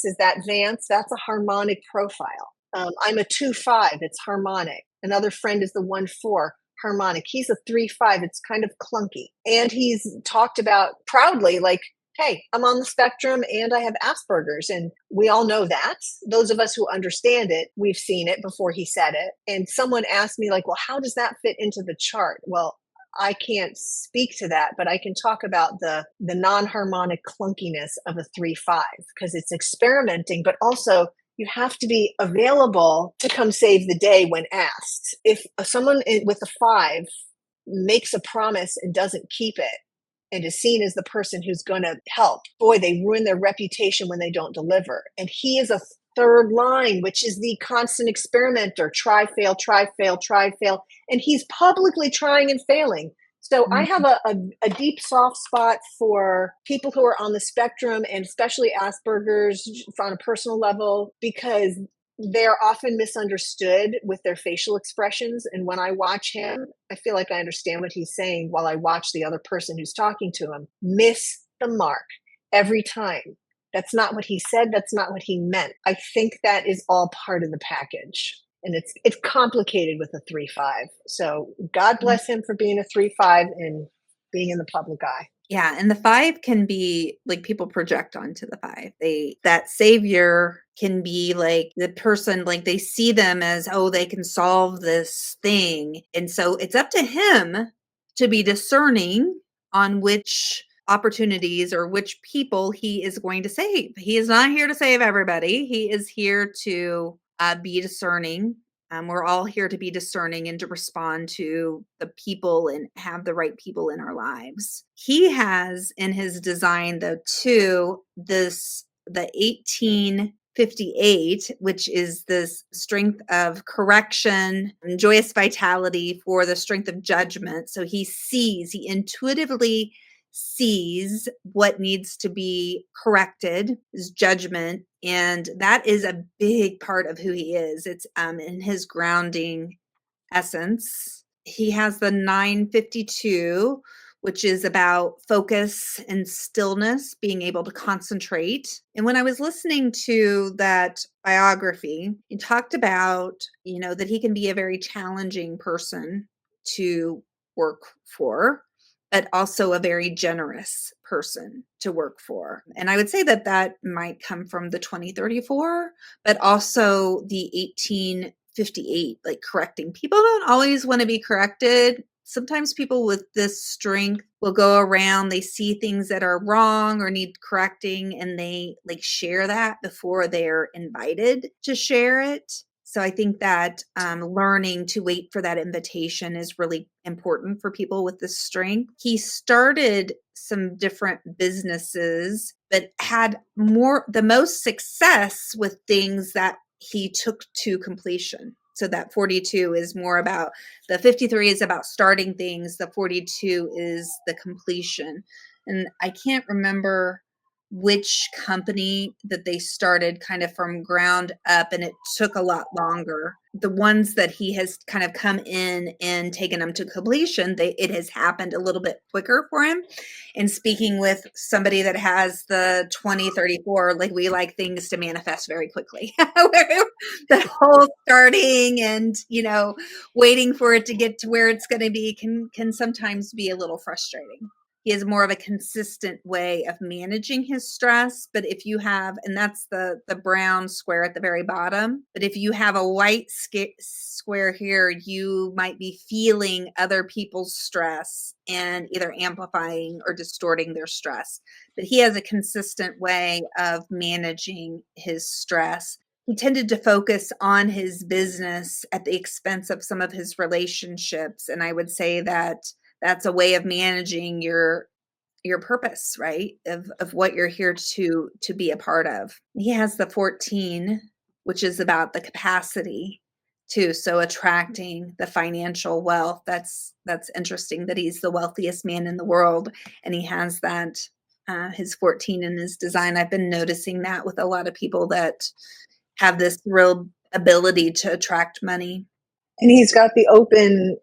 is that Vance. That's a harmonic profile. I'm a 2-5. It's harmonic. Another friend is the 1-4. Harmonic. He's a 3-5. It's kind of clunky. And he's talked about proudly, like, hey, I'm on the spectrum and I have Asperger's. And we all know that. Those of us who understand it, we've seen it before he said it. And someone asked me, like, well, how does that fit into the chart? Well, I can't speak to that, but I can talk about the non-harmonic clunkiness of a 3-5 because it's experimenting, but also you have to be available to come save the day when asked. If someone with a 5 makes a promise and doesn't keep it, and is seen as the person who's going to help, boy, they ruin their reputation when they don't deliver. And he is a 3rd line, which is the constant experimenter, try, fail, try, fail, try, fail. And he's publicly trying and failing. So I have a deep soft spot for people who are on the spectrum and especially Asperger's on a personal level, because they're often misunderstood with their facial expressions. And when I watch him, I feel like I understand what he's saying while I watch the other person who's talking to him miss the mark every time. That's not what he said. That's not what he meant. I think that is all part of the package. And it's complicated with a 3-5. So God bless him for being a 3-5 and being in the public eye. Yeah, and the 5 can be like people project onto the 5. That savior can be like the person, like they see them as, oh, they can solve this thing. And so it's up to him to be discerning on which opportunities or which people he is going to save. He is not here to save everybody. He is here to be discerning. We're all here to be discerning and to respond to the people and have the right people in our lives. He has in his design, though, too, the 1858, which is this strength of correction and joyous vitality for the strength of judgment. So he intuitively sees what needs to be corrected, his judgment. And that is a big part of who he is. It's in his grounding essence. He has the 952, which is about focus and stillness, being able to concentrate. And when I was listening to that biography, he talked about, that he can be a very challenging person to work for, but also a very generous person to work for. And I would say that might come from the 2034, but also the 1858, like correcting. People don't always want to be corrected. Sometimes people with this strength will go around, they see things that are wrong or need correcting, and they like share that before they're invited to share it. So I think that learning to wait for that invitation is really important for people with this strength. He started some different businesses, but had the most success with things that he took to completion. So that 42 is more about, the 53 is about starting things. The 42 is the completion. And I can't remember which company that they started kind of from ground up, and it took a lot longer. The ones that he has kind of come in and taken them to completion, it has happened a little bit quicker for him. And speaking with somebody that has the 2034, like, we like things to manifest very quickly. The whole starting and, waiting for it to get to where it's going to be can sometimes be a little frustrating. He has more of a consistent way of managing his stress. But if you have, and that's the brown square at the very bottom, but if you have a white square here, you might be feeling other people's stress and either amplifying or distorting their stress. But he has a consistent way of managing his stress. He tended to focus on his business at the expense of some of his relationships. And I would say that that's a way of managing your purpose, right? Of what you're here to be a part of. He has the 14, which is about the capacity too. So attracting the financial wealth. That's interesting that he's the wealthiest man in the world, and he has that his 14 in his design. I've been noticing that with a lot of people that have this real ability to attract money. And he's got the open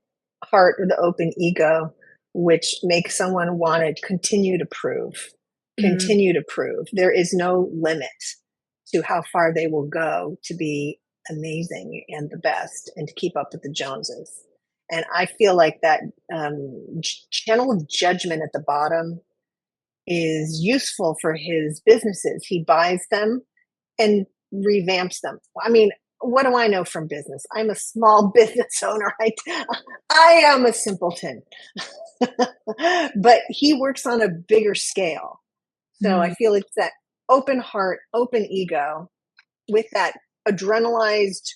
heart or the open ego, which makes someone want to continue to prove. There is no limit to how far they will go to be amazing and the best and to keep up with the Joneses. And I feel like that channel of judgment at the bottom is useful for his businesses. He buys them and revamps them. I mean, what do I know from business? I'm a small business owner. I am a simpleton. But he works on a bigger scale. So I feel it's that open heart, open ego with that adrenalized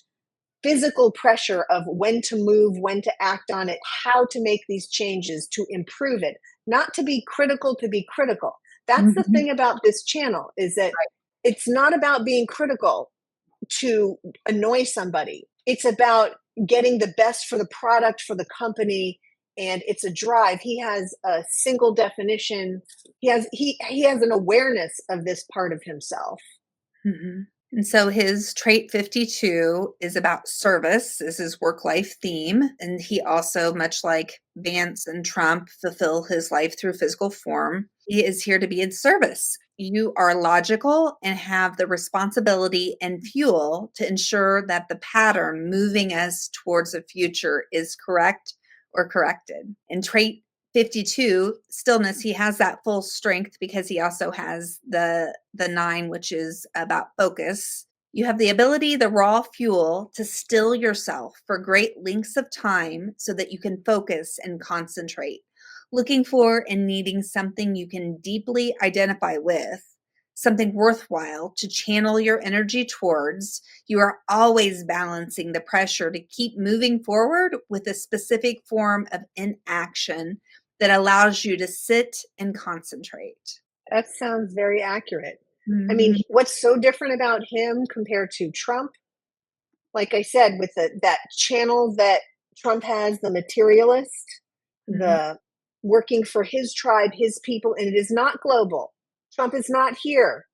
physical pressure of when to move, when to act on it, how to make these changes to improve it, not to be critical to be critical. That's the thing about this channel, is that it's not about being critical to annoy somebody. It's about getting the best for the product, for the company, and it's a drive. He has a single definition. He has an awareness of this part of himself. And so his trait 52 is about service, is his work-life theme. And he also, much like Vance and Trump, fulfill his life through physical form. He is here to be in service. You are logical and have the responsibility and fuel to ensure that the pattern moving us towards a future is correct or corrected. And trait 52, stillness, he has that full strength because he also has the 9, which is about focus. You have the ability, the raw fuel, to still yourself for great lengths of time so that you can focus and concentrate. Looking for and needing something you can deeply identify with, something worthwhile to channel your energy towards. You are always balancing the pressure to keep moving forward with a specific form of inaction that allows you to sit and concentrate. That sounds very accurate. I mean, what's so different about him compared to Trump? Like I said, with that channel that Trump has, the materialist, the working for his tribe, his people, and it is not global. Trump is not here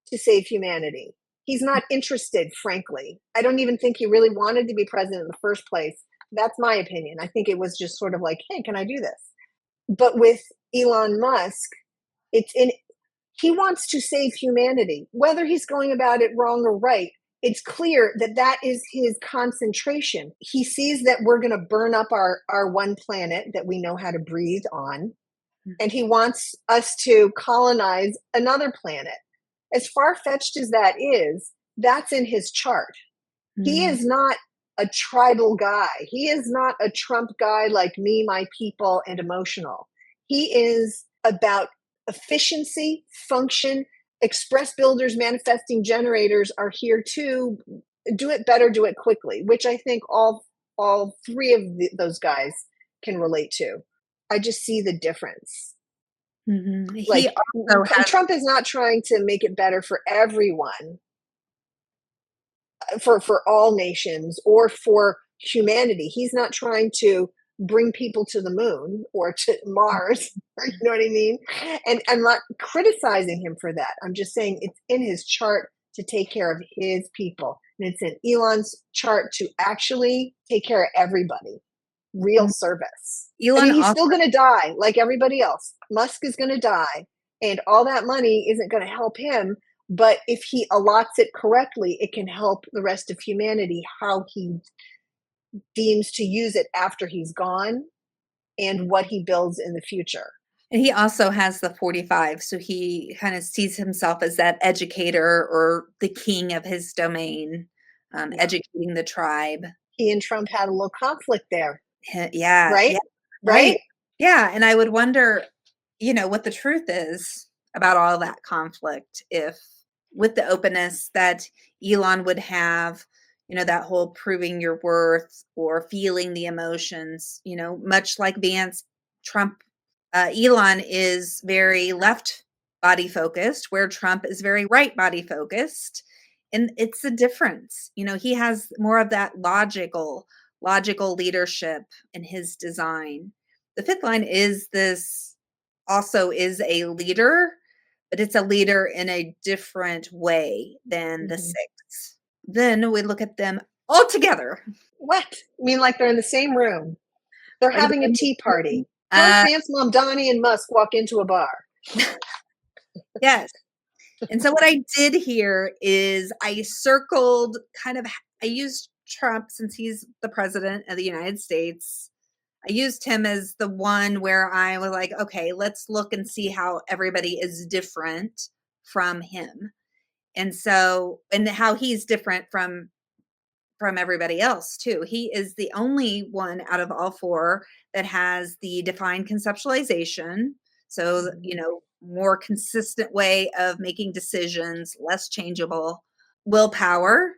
to save humanity. He's not interested, frankly. I don't even think he really wanted to be president in the first place. That's my opinion. I think it was just sort of like, hey, can I do this? But with Elon Musk, he wants to save humanity. Whether he's going about it wrong or right, it's clear that that is his concentration. He sees that we're going to burn up our one planet that we know how to breathe on, and he wants us to colonize another planet. As far-fetched as that is, that's in his chart. He is not a tribal guy. He is not a Trump guy like me, my people, and emotional. He is about efficiency, function. Express builders, manifesting generators are here too, do it better, do it quickly, which I think all three of those guys can relate to. I just see the difference. Mm-hmm. Like, He also has, Trump is not trying to make it better for everyone, for all nations or for humanity. He's not trying to bring people to the moon or to Mars. You know what I mean? And I'm not criticizing him for that. I'm just saying it's in his chart to take care of his people. And it's in Elon's chart to actually take care of everybody. Real service. Elon I mean, he's also, still going to die like everybody else. Musk is going to die, and all that money isn't going to help him. But if he allots it correctly, it can help the rest of humanity how he deems to use it after he's gone and what he builds in the future. and he also has the 45. So he kind of sees himself as that educator or the king of his domain, educating the tribe. He and Trump had a little conflict there. Yeah. Right? Yeah, Right? Yeah. And I would wonder, what the truth is about all that conflict, if with the openness that Elon would have, that whole proving your worth or feeling the emotions, much like Vance, Trump, Elon is very left body focused, where Trump is very right body focused. And it's a difference. He has more of that logical leadership in his design. The fifth line is also is a leader, but it's a leader in a different way than the sixth. Then we look at them all together. What? I mean, like they're in the same room. They're having a tea party. Vance, Mamdani, and Musk walk into a bar. Yes. And so what I did here is I circled I used Trump since he's the president of the United States. I used him as the one where I was like, okay, let's look and see how everybody is different from him. And so, and how he's different from everybody else too. He is the only one out of all four that has the defined conceptualization. So, more consistent way of making decisions, less changeable, willpower,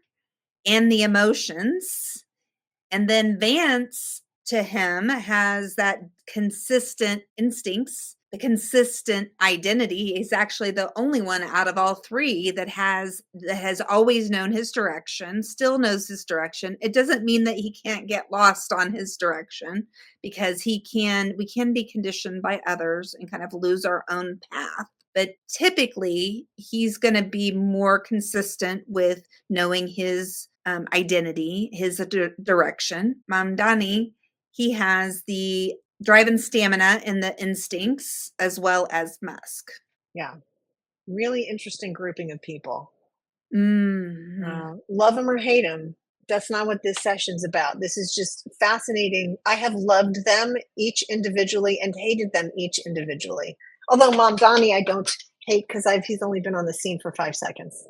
and the emotions. And then Vance, to him, has that consistent instincts, the consistent identity. He's actually the only one out of all three that has always known his direction, still knows his direction. It doesn't mean that he can't get lost on his direction, because we can be conditioned by others and kind of lose our own path. But typically, he's going to be more consistent with knowing his identity, his direction. Mamdani, he has the drive and stamina and the instincts, as well as Musk. Yeah. Really interesting grouping of people. Mm-hmm. Love them or hate them. That's not what this session's about. This is just fascinating. I have loved them each individually and hated them each individually. Although Mamdani, I don't hate, because he's only been on the scene for 5 seconds.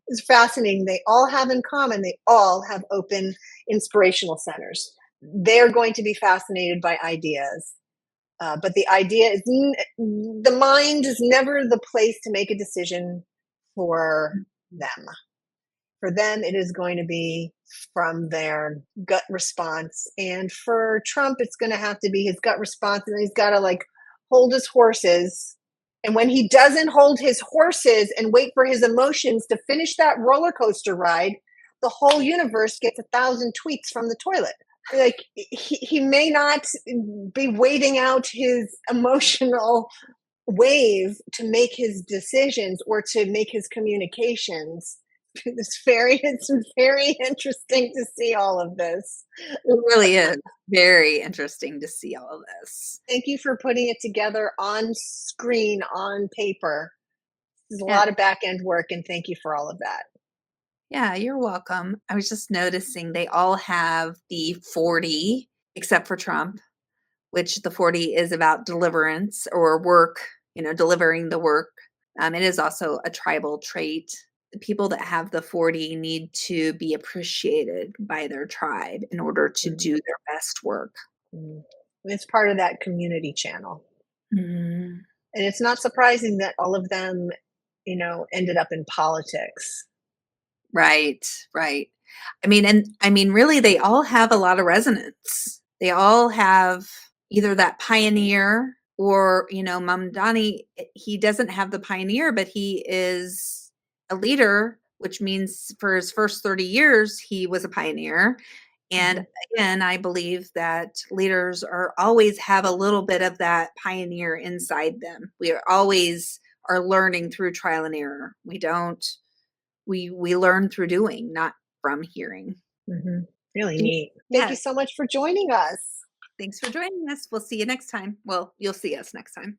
It's fascinating. They all have in common, they all have open inspirational centers. They're going to be fascinated by ideas. But the idea is, the mind is never the place to make a decision for them. For them, it is going to be from their gut response. And for Trump, it's going to have to be his gut response. And he's got to hold his horses. And when he doesn't hold his horses and wait for his emotions to finish that roller coaster ride, the whole universe gets 1,000 tweets from the toilet. He may not be waiting out his emotional wave to make his decisions or to make his communications. It's very interesting to see all of this. It really is very interesting to see all of this. Thank you for putting it together on screen, on paper. There's a lot of back end work, and thank you for all of that. Yeah, you're welcome. I was just noticing they all have the 40, except for Trump, which the 40 is about deliverance or work, delivering the work. It is also a tribal trait. The people that have the 40 need to be appreciated by their tribe in order to do their best work. It's part of that community channel. And it's not surprising that all of them ended up in politics. Right. I mean, really, they all have a lot of resonance. They all have either that pioneer or, Mamdani, he doesn't have the pioneer, but he is a leader, which means for his first 30 years, he was a pioneer. And again, I believe that leaders always have a little bit of that pioneer inside them. We always are learning through trial and error. We learn through doing, not from hearing. Really neat. Thank you so much for joining us. Thanks for joining us. We'll see you next time. Well, you'll see us next time.